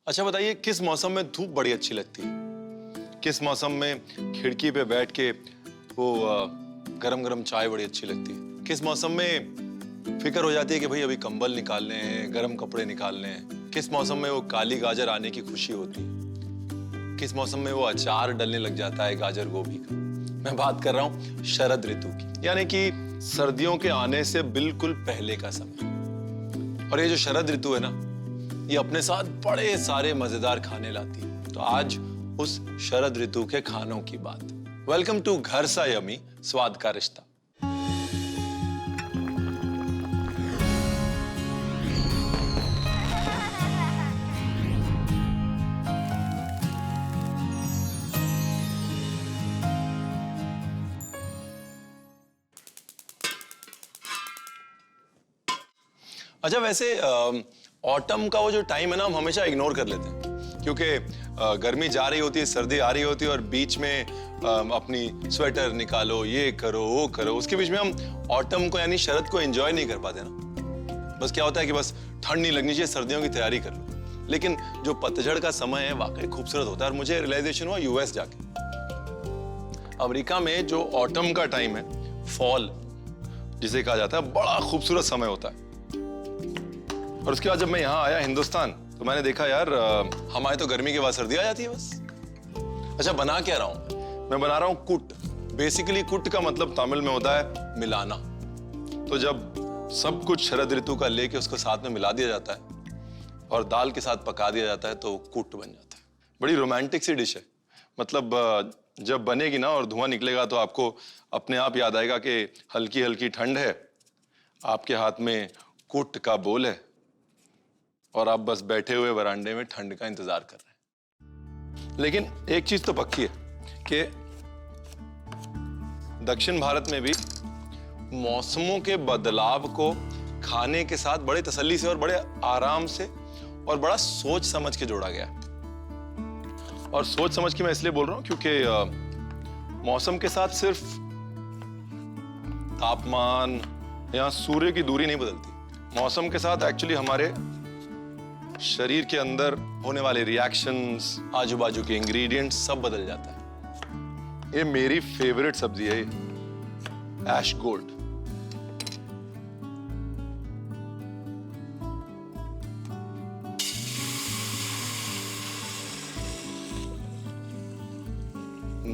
अच्छा बताइए, किस मौसम में धूप बड़ी अच्छी लगती है? किस मौसम में खिड़की पे बैठ के वो गरम गरम चाय बड़ी अच्छी लगती है? किस मौसम में फिक्र हो जाती है कि भाई अभी कंबल निकालने हैं, गरम कपड़े निकालने हैं? किस मौसम में वो काली गाजर आने की खुशी होती है? किस मौसम में वो अचार डलने लग जाता है गाजर गोभी का? मैं बात कर रहा हूँ शरद ऋतु की, यानी कि सर्दियों के आने से बिल्कुल पहले का समय। और ये जो शरद ऋतु है ना, ये अपने साथ बड़े सारे मजेदार खाने लाती है। तो आज उस शरद ऋतु के खानों की बात। वेलकम टू घर सा यमी, स्वाद का रिश्ता। अच्छा वैसे ऑटम का वो जो टाइम है ना, हम हमेशा इग्नोर कर लेते हैं क्योंकि गर्मी जा रही होती है, सर्दी आ रही होती है और बीच में अपनी स्वेटर निकालो, ये करो वो करो, उसके बीच में हम ऑटम को यानी शरद को एंजॉय नहीं कर पाते ना। बस क्या होता है कि बस ठंड नहीं लगनी चाहिए, सर्दियों की तैयारी कर लो। लेकिन जो पतझड़ का समय है वाकई खूबसूरत होता है। और मुझे रियलाइजेशन हुआ यूएस जाके, अमेरिका में जो ऑटम का टाइम है, फॉल जिसे कहा जाता है, बड़ा खूबसूरत समय होता है। और उसके बाद जब मैं यहाँ आया हिंदुस्तान, तो मैंने देखा यार हमारे तो गर्मी के बाद सर्दी आ जाती है बस। अच्छा बना क्या रहा हूँ मैं? बना रहा हूँ कुट। बेसिकली कुट का मतलब तमिल में होता है मिलाना। तो जब सब कुछ शरद ऋतु का लेके उसको साथ में मिला दिया जाता है और दाल के साथ पका दिया जाता है तो कुट बन जाता है। बड़ी रोमांटिक सी डिश है। मतलब जब बनेगी ना और धुआं निकलेगा तो आपको अपने आप याद आएगा कि हल्की हल्की ठंड है, आपके हाथ में कुट का बोल है और आप बस बैठे हुए वरांडे में ठंड का इंतजार कर रहे हैं। लेकिन एक चीज तो पक्की है कि दक्षिण भारत में भी मौसमों के बदलाव को खाने के साथ बड़े तसल्ली से और बड़े आराम से और बड़ा सोच समझ के जोड़ा गया। और सोच समझ के मैं इसलिए बोल रहा हूं क्योंकि मौसम के साथ सिर्फ तापमान या सूर्य की दूरी नहीं बदलती। मौसम के साथ एक्चुअली हमारे शरीर के अंदर होने वाले रिएक्शंस, आजू बाजू के इंग्रेडिएंट्स सब बदल जाता है। ये मेरी फेवरेट सब्जी है, ऐश गोल्ड।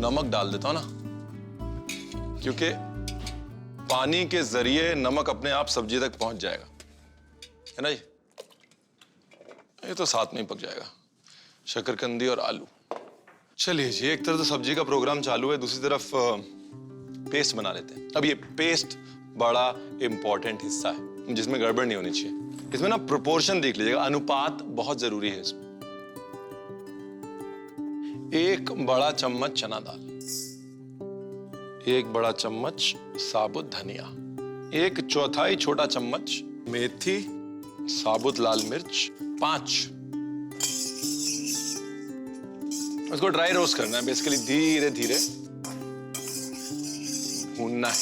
नमक डाल देता हूं ना, क्योंकि पानी के जरिए नमक अपने आप सब्जी तक पहुंच जाएगा, है ना जी? ये तो साथ में ही पक जाएगा, शकरकंदी और आलू। चलिए जी, एक तरफ तो सब्जी का प्रोग्राम चालू है, दूसरी तरफ पेस्ट बना लेते हैं। अब ये पेस्ट बड़ा इंपॉर्टेंट हिस्सा है जिसमें गड़बड़ नहीं होनी चाहिए। इसमें ना प्रोपोर्शन देख लीजिएगा, अनुपात बहुत जरूरी है इसमें। 1 बड़ा चम्मच चना दाल, 1 बड़ा चम्मच साबुत धनिया, 1/4 छोटा चम्मच मेथी, साबुत लाल मिर्च 5। उसको ड्राई रोस्ट करना है, बेसिकली धीरे धीरे भूनना है।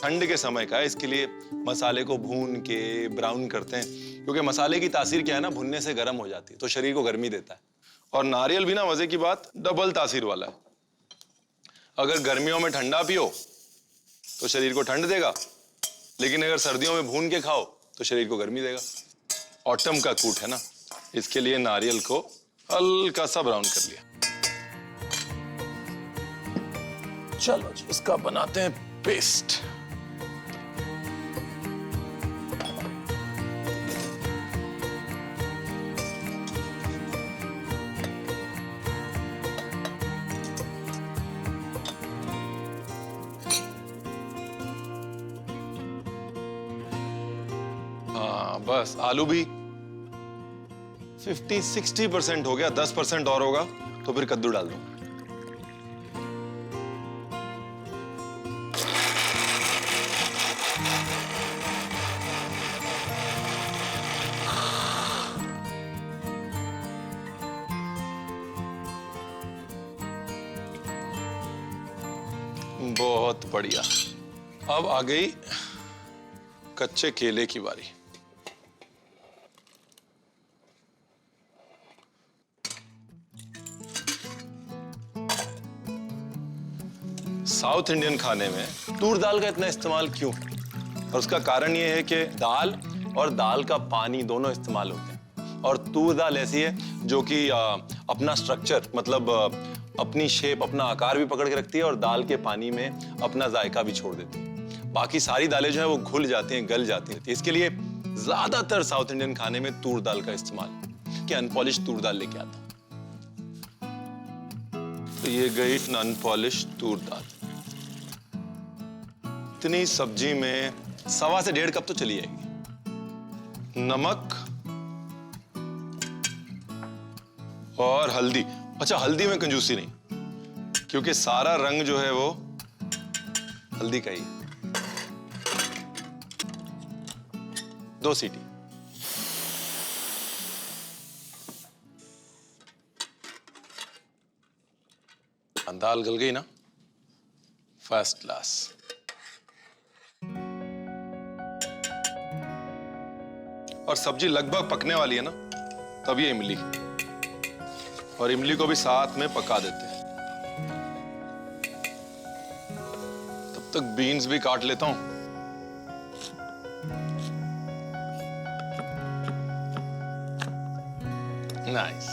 ठंड के समय का है, इसके लिए मसाले को भून के ब्राउन करते हैं, क्योंकि मसाले की तासीर क्या है ना, भुनने से गर्म हो जाती है तो शरीर को गर्मी देता है। और नारियल भी ना, मजे की बात, डबल तासीर वाला है। अगर गर्मियों में ठंडा पियो तो शरीर को ठंड देगा, लेकिन अगर सर्दियों में भून के खाओ तो शरीर को गर्मी देगा। ऑटम का कूट है ना, इसके लिए नारियल को हल्का सा ब्राउन कर लिया। चलो जी, इसका बनाते हैं पेस्ट। हाँ बस, आलू भी 50-60% हो गया, 10% और होगा तो फिर कद्दू डाल दो। बहुत बढ़िया। अब आ गई कच्चे केले की बारी। साउथ इंडियन खाने में तूर दाल का इतना इस्तेमाल क्यों? और उसका कारण ये है कि दाल और दाल का पानी दोनों इस्तेमाल होते हैं। और तूर दाल ऐसी है जो कि अपना स्ट्रक्चर मतलब अपनी शेप, अपना आकार भी पकड़ के रखती है और दाल के पानी में अपना जायका भी छोड़ देती है। बाकी सारी दालें जो है वो घुल जाती हैं, गल जाती हैं। इसके लिए ज्यादातर साउथ इंडियन खाने में तूर दाल का इस्तेमाल कि अनपॉलिश तूर दाल लेके आता। तो ये गई अनपॉलिश तूर दाल। इतनी सब्जी में 1.25 से 1.5 कप तो चली जाएगी। नमक और हल्दी। अच्छा, हल्दी में कंजूसी नहीं, क्योंकि सारा रंग जो है वो हल्दी का ही है। 2 सीटी। दाल गल गई ना, फर्स्ट क्लास। और सब्जी लगभग पकने वाली है ना, तब ये इमली, और इमली को भी साथ में पका देते हैं। तब तक बीन्स भी काट लेता हूं। नाइस।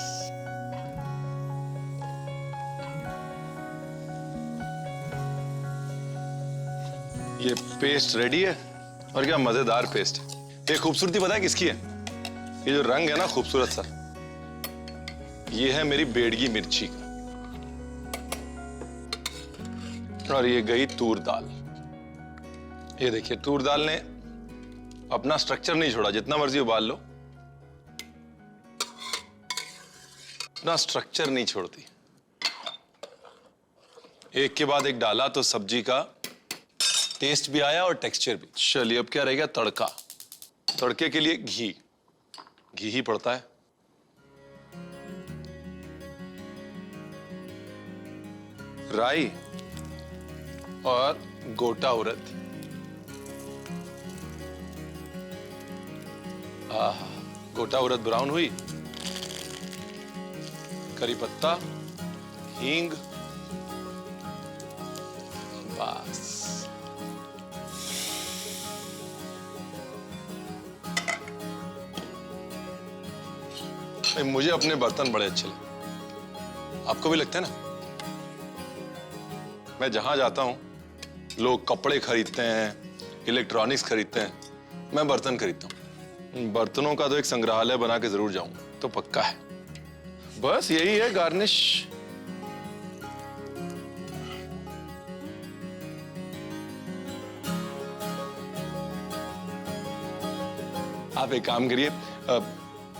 ये पेस्ट रेडी है, और क्या मजेदार पेस्ट है। ये खूबसूरती पता है किसकी है? ये जो रंग है ना खूबसूरत सा, ये है मेरी बेडगी मिर्ची का। और ये गई तूर दाल। ये देखिए, तूर दाल ने अपना स्ट्रक्चर नहीं छोड़ा, जितना मर्जी उबाल लो, अपना स्ट्रक्चर नहीं छोड़ती। एक के बाद एक डाला तो सब्जी का टेस्ट भी आया और टेक्सचर भी। चलिए, अब क्या रह गया? तड़का। तड़के के लिए घी ही पड़ता है। राई और गोटा उड़द। आहा, गोटा उड़द ब्राउन हुई, करी पत्ता, हींग, बस। मुझे अपने बर्तन बड़े अच्छे लगते, आपको भी लगते हैं ना? मैं जहां जाता हूं, लोग कपड़े खरीदते हैं, इलेक्ट्रॉनिक्स खरीदते हैं, मैं बर्तन खरीदता हूं। बर्तनों का तो एक संग्रहालय बना के जरूर जाऊंगा, तो पक्का है। बस यही है गार्निश। आप एक काम करिए,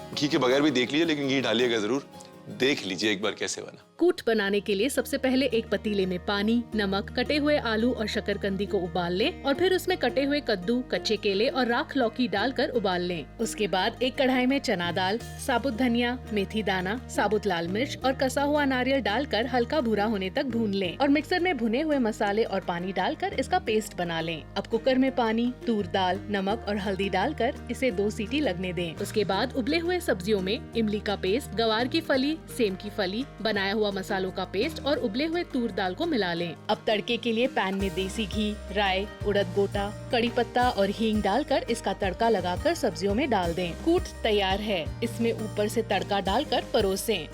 घी के बगैर भी देख लीजिए, लेकिन घी डालिएगा जरूर। देख लीजिए एक बार कैसे बना। कूट बनाने के लिए सबसे पहले एक पतीले में पानी, नमक, कटे हुए आलू और शकरकंदी को उबाल लें और फिर उसमें कटे हुए कद्दू, कच्चे केले और राख लौकी डालकर उबाल लें। उसके बाद एक कढ़ाई में चना दाल, साबुत धनिया, मेथी दाना, साबुत लाल मिर्च और कसा हुआ नारियल डालकर हल्का भूरा होने तक भून लें और मिक्सर में भुने हुए मसाले और पानी डालकर इसका पेस्ट बना लें। अब कुकर में पानी, तूर दाल, नमक और हल्दी डालकर इसे 2 सीटी लगने दें। उसके बाद उबले हुए सब्जियों में इमली का पेस्ट, गवार की फली, सेम की फली, बनाया हुआ मसालों का पेस्ट और उबले हुए तूर दाल को मिला लें। अब तड़के के लिए पैन में देसी घी, राई, उड़द गोटा, कड़ी पत्ता और हींग डालकर इसका तड़का लगाकर सब्जियों में डाल दें। कूट तैयार है, इसमें ऊपर से तड़का डालकर परोसें।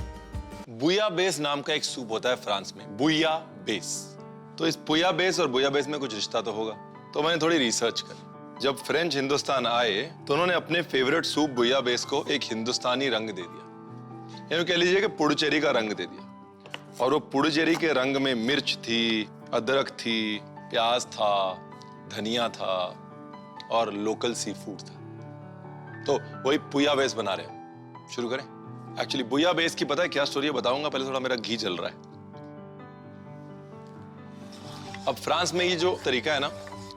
बुयाबेस नाम का एक सूप होता है फ्रांस में, बुयाबेस। तो इस बुयाबेस और बुयाबेस में कुछ रिश्ता तो होगा, तो मैंने थोड़ी रिसर्च करी। जब फ्रेंच हिंदुस्तान आए तो उन्होंने अपने फेवरेट सूप बुयाबेस को एक हिंदुस्तानी रंग दे दिया, यानी कह लीजिए कि पुडुचेरी का रंग दे दिया। और वो पुडुचेरी के रंग में मिर्च थी, अदरक थी, प्याज था, धनिया था और लोकल सी फूड था। तो वही बुयाबेस बना रहे हैं। शुरू करें? एक्चुअली बुयाबेस की पता है क्या स्टोरी है, बताऊंगा। पहले थोड़ा मेरा घी जल रहा है। अब फ्रांस में ये जो तरीका है ना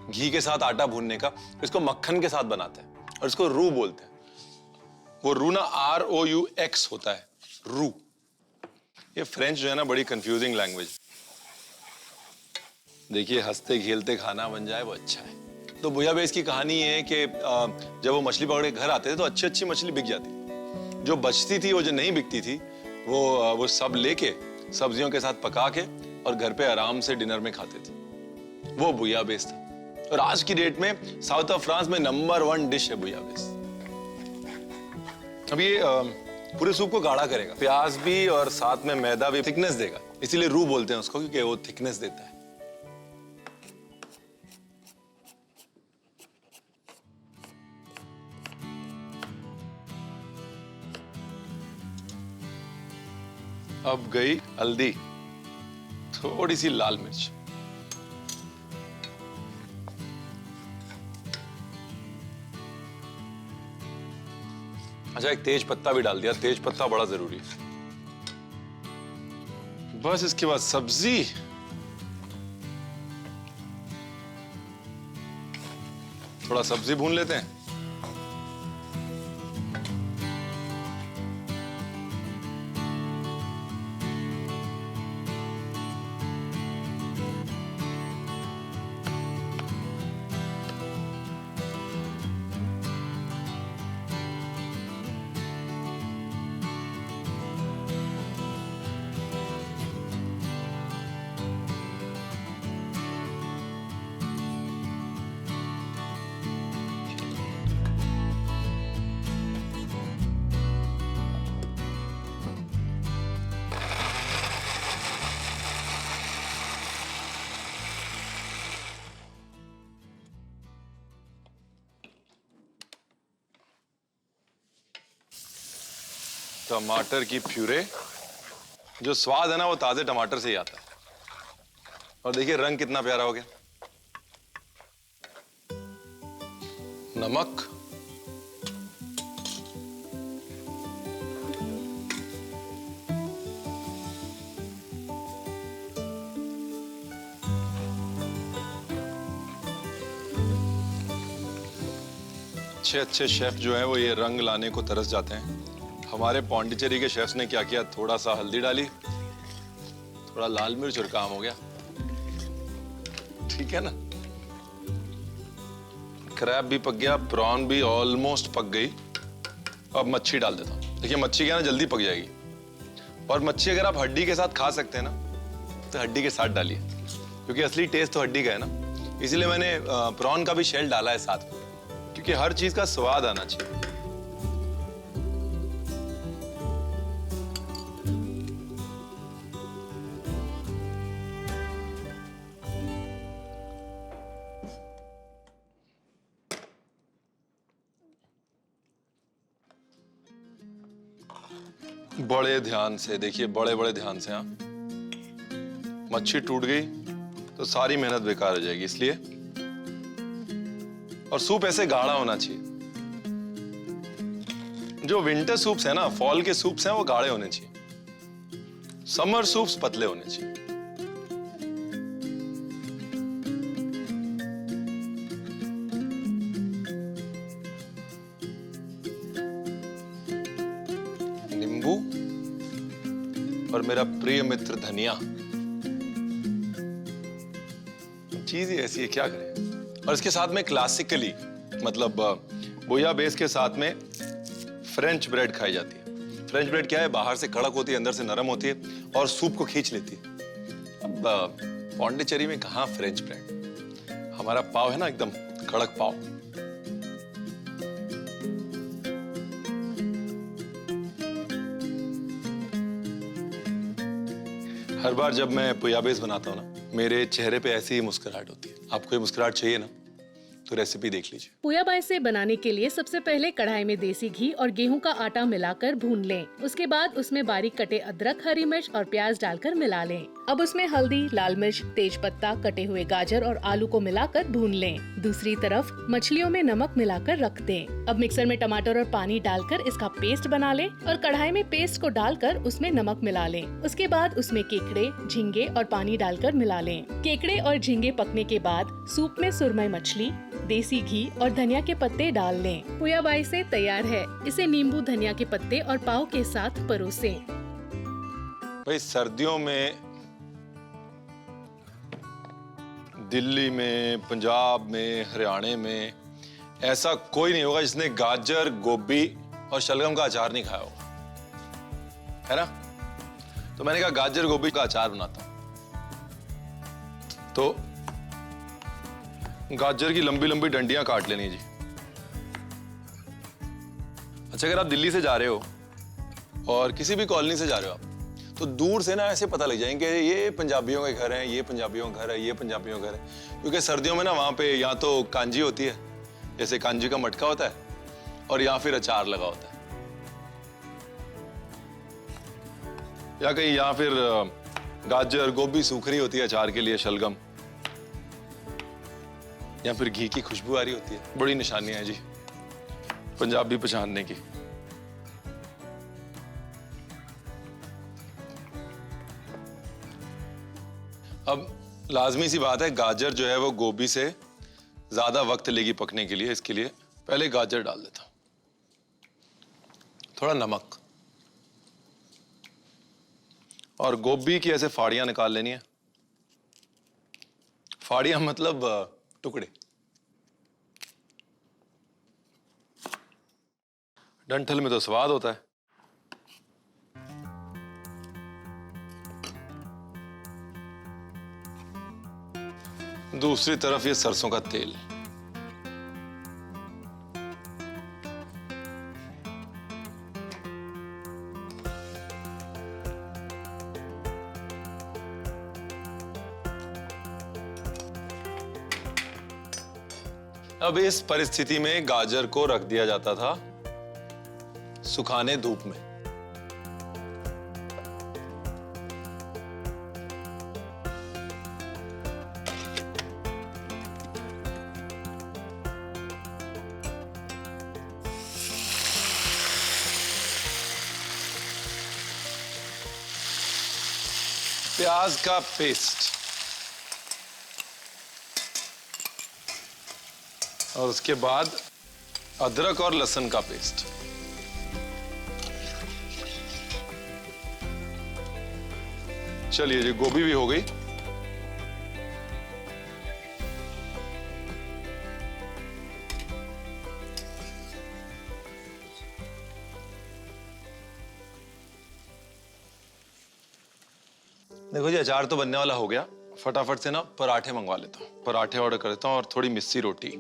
घी के साथ आटा भूनने का, इसको मक्खन के साथ बनाते हैं और इसको रू बोलते हैं। वो रू ना ROUX होता है, रू। ये फ्रेंच जो है ना बड़ी कंफ्यूजिंग लैंग्वेज। देखिए, हंसते खेलते खाना बन जाए वो अच्छा है। तो बुयाबेस की कहानी ये है कि जब वो मछली पकड़ के घर आते थे तो अच्छी अच्छी मछली बिक जाती। जो बचती थी, वो जो नहीं बिकती थी, वो सब लेके सब्जियों के साथ पका के और घर पे आराम से डिनर में खाते थे। वो बुयाबेस था और आज की डेट में साउथ ऑफ फ्रांस में नंबर 1 डिश है बुयाबेस। अब ये पूरे सूप को गाढ़ा करेगा, प्याज भी और साथ में मैदा भी थिकनेस देगा, इसीलिए रू बोलते हैं उसको, क्योंकि वो थिकनेस देता है। अब गई हल्दी, थोड़ी सी लाल मिर्च, अच्छा एक तेज पत्ता भी डाल दिया, तेज पत्ता बड़ा जरूरी है। बस इसके बाद सब्जी, थोड़ा सब्जी भून लेते हैं। टमाटर की प्यूरे, जो स्वाद है ना वो ताजे टमाटर से ही आता है। और देखिए रंग कितना प्यारा हो गया। नमक, अच्छे अच्छे शेफ जो हैं वो ये रंग लाने को तरस जाते हैं। हमारे पौंडीचेरी के शेफ्स ने क्या किया, थोड़ा सा हल्दी डाली, थोड़ा लाल मिर्च और काम हो गया। ठीक है ना। क्रैब भी पक गया, प्रॉन भी ऑलमोस्ट पक गई। अब मच्छी डाल देता हूँ। देखिए मच्छी क्या ना जल्दी पक जाएगी, और मच्छी अगर आप हड्डी के साथ खा सकते हैं ना तो हड्डी के साथ डालिए, क्योंकि असली टेस्ट तो हड्डी का है ना। इसीलिए मैंने प्रॉन का भी शेल डाला है साथ में, क्योंकि हर चीज का स्वाद आना चाहिए। बड़े ध्यान से देखिए, बड़े बड़े ध्यान से। हाँ, मच्छी टूट गई तो सारी मेहनत बेकार हो जाएगी, इसलिए। और सूप ऐसे गाढ़ा होना चाहिए। जो विंटर सूप्स है ना, फॉल के सूप्स हैं, वो गाढ़े होने चाहिए। समर सूप्स पतले होने चाहिए। नींबू और मेरा प्रिय मित्र धनिया। चीज ही ऐसी है, क्या करें। और इसके साथ में क्लासिकली, मतलब बुयाबेस के साथ में फ्रेंच ब्रेड खाई जाती है। फ्रेंच ब्रेड क्या है, बाहर से कड़क होती है, अंदर से नरम होती है और सूप को खींच लेती है। अब पौंडीचेरी में कहाँ फ्रेंच ब्रेड, हमारा पाव है ना एकदम कड़क पाव। हर बार जब मैं बुयाबेस बनाता हूँ ना, मेरे चेहरे पे ऐसी ही मुस्कुराहट होती है। आपको ये मुस्कुराहट चाहिए ना, तो रेसिपी देख लीजिए। बुयाबेस बनाने के लिए सबसे पहले कढ़ाई में देसी घी और गेहूं का आटा मिलाकर भून लें। उसके बाद उसमें बारीक कटे अदरक, हरी मिर्च और प्याज डालकर मिला लें। अब उसमें हल्दी, लाल मिर्च, तेज पत्ता, कटे हुए गाजर और आलू को मिलाकर भून लें। दूसरी तरफ मछलियों में नमक मिलाकर रख दें। अब मिक्सर में टमाटर और पानी डालकर इसका पेस्ट बना लें और कढ़ाई में पेस्ट को डालकर उसमें नमक मिला लें। उसके बाद उसमें केकड़े, झींगे और पानी डालकर मिला लें। केकड़े और झींगे पकने के बाद सूप में सुरमई मछली, देसी घी और धनिया के पत्ते डाल लें। बुयाबेस तैयार है। इसे नींबू, धनिया के पत्ते और पाव के साथ परोसें। भाई सर्दियों में दिल्ली में, पंजाब में, हरियाणा में ऐसा कोई नहीं होगा जिसने गाजर, गोभी और शलगम का अचार नहीं खाया होगा, है ना। तो मैंने कहा गाजर गोभी का अचार बनाता हूं। तो गाजर की लंबी लंबी डंडियां काट लेनी जी। अच्छा, अगर आप दिल्ली से जा रहे हो और किसी भी कॉलोनी से जा रहे हो आप, तो दूर से ना ऐसे पता लग जाएंगे ये पंजाबियों के घर हैं, ये पंजाबियों का घर है, ये पंजाबियों का घर है। क्योंकि सर्दियों में ना वहाँ पे या तो कांजी होती है, जैसे कांजी का मटका होता है, और या फिर अचार लगा होता है, या कहीं या फिर गाजर गोभी सूख रही होती है अचार के लिए, शलगम, या फिर घी की खुशबू आ रही होती है। बड़ी निशानियां हैं जी पंजाबी पहचानने की। अब लाजमी सी बात है, गाजर जो है वो गोभी से ज्यादा वक्त लेगी पकने के लिए। इसके लिए पहले गाजर डाल देता हूं, थोड़ा नमक, और गोभी की ऐसे फाड़ियां निकाल लेनी है। फाड़ियां मतलब टुकड़े। डंठल में तो स्वाद होता है। दूसरी तरफ ये सरसों का तेल। अब इस परिस्थिति में गाजर को रख दिया जाता था सुखाने धूप में। प्याज का पेस्ट, और उसके बाद अदरक और लहसुन का पेस्ट। चलिए जी, गोभी भी हो गई। देखो जी, अचार तो बनने वाला हो गया। फटाफट से ना पराठे मंगवा लेता हूँ, पराठे ऑर्डर कर देता हूँ, और थोड़ी मिस्सी रोटी।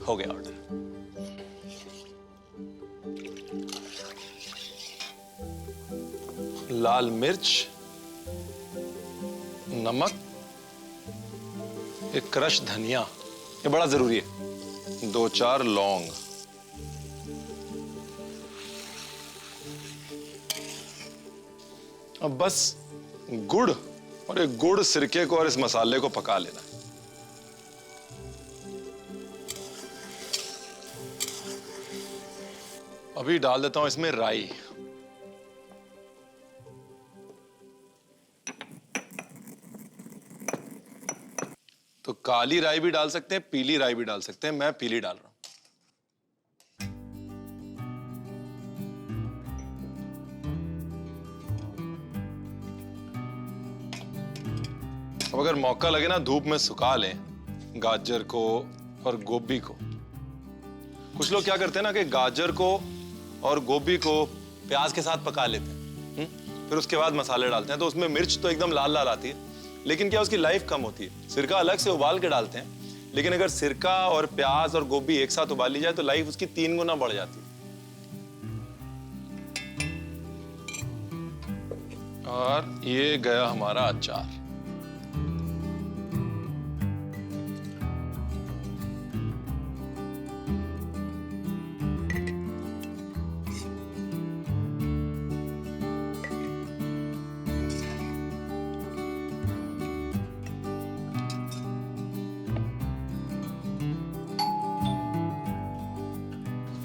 हो गया ऑर्डर। लाल मिर्च, नमक, एक क्रश धनिया, ये बड़ा जरूरी है, 2-4 लौंग, अब बस गुड़, और एक गुड़ सिरके को और इस मसाले को पका लेना है। अभी डाल देता हूं इसमें राई। तो काली राई भी डाल सकते हैं, पीली राई भी डाल सकते हैं, मैं पीली डाल रहा हूं। अब अगर मौका लगे ना, धूप में सुखा लें गाजर को और गोभी को। कुछ लोग क्या करते हैं ना कि गाजर को और गोभी को प्याज के साथ पका लेते हैं, फिर उसके बाद मसाले डालते हैं, तो उसमें मिर्च तो एकदम लाल लाल आती है, लेकिन क्या उसकी लाइफ कम होती है। सिरका अलग से उबाल के डालते हैं, लेकिन अगर सिरका और प्याज और गोभी एक साथ उबाल ली जाए तो लाइफ उसकी 3 गुना बढ़ जाती है। और ये गया हमारा अचार।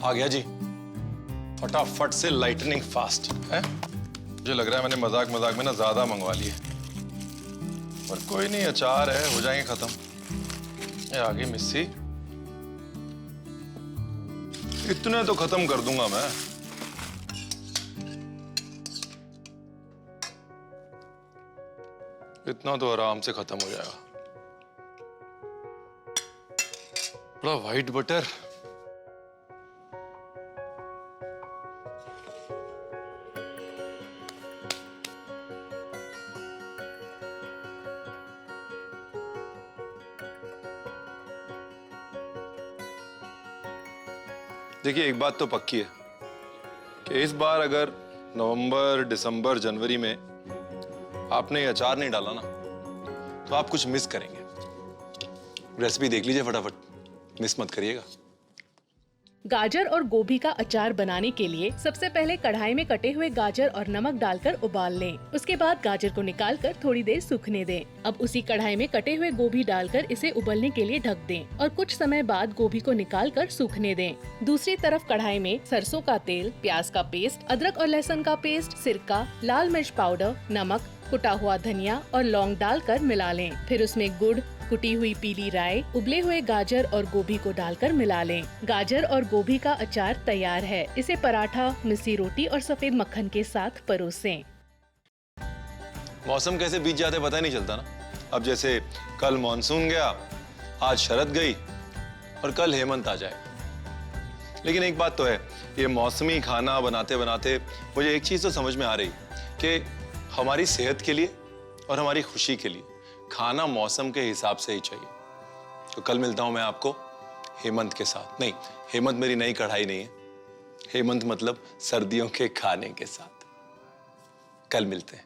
आ गया जी, फटाफट से लाइटनिंग फास्ट है। मुझे लग रहा है मैंने मजाक मजाक में ना ज्यादा मंगवा लिए, पर कोई नहीं, अचार है, हो जाएंगे खत्म। ये आ गई मिस्सी, इतने तो खत्म कर दूंगा मैं। इतना तो आराम से खत्म हो जाएगा। बड़ा व्हाइट बटर, देखिए, एक बात तो पक्की है कि इस बार अगर नवंबर, दिसंबर, जनवरी में आपने ये अचार नहीं डाला ना, तो आप कुछ मिस करेंगे। रेसिपी देख लीजिए फटाफट, मिस मत करिएगा। गाजर और गोभी का अचार बनाने के लिए सबसे पहले कढ़ाई में कटे हुए गाजर और नमक डालकर उबाल लें। उसके बाद गाजर को निकालकर थोड़ी देर सूखने दें। अब उसी कढ़ाई में कटे हुए गोभी डालकर इसे उबलने के लिए ढक दें और कुछ समय बाद गोभी को निकालकर सूखने दें। दूसरी तरफ कढ़ाई में सरसों का तेल, प्याज का पेस्ट, अदरक और लहसुन का पेस्ट, सिरका, लाल मिर्च पाउडर, नमक, कुटा हुआ धनिया और लौंग डालकर मिला लें। फिर उसमें गुड़, कुटी हुई पीली राई, उबले हुए गाजर और गोभी को डालकर मिला लें। गाजर और गोभी का अचार तैयार है। इसे पराठा, मिस्सी रोटी और सफेद मक्खन के साथ परोसें। मौसम कैसे बीत जाते पता ही नहीं चलता ना। अब जैसे कल मॉनसून गया, आज शरद गई और कल हेमंत आ जाए। लेकिन एक बात तो है, ये मौसमी खाना बनाते बनाते मुझे एक चीज तो समझ में आ रही कि हमारी सेहत के लिए और हमारी खुशी के लिए खाना मौसम के हिसाब से ही चाहिए। तो कल मिलता हूं मैं आपको हेमंत के साथ। नहीं, हेमंत मेरी नई कढ़ाई नहीं है, हेमंत मतलब सर्दियों के खाने के साथ। कल मिलते हैं।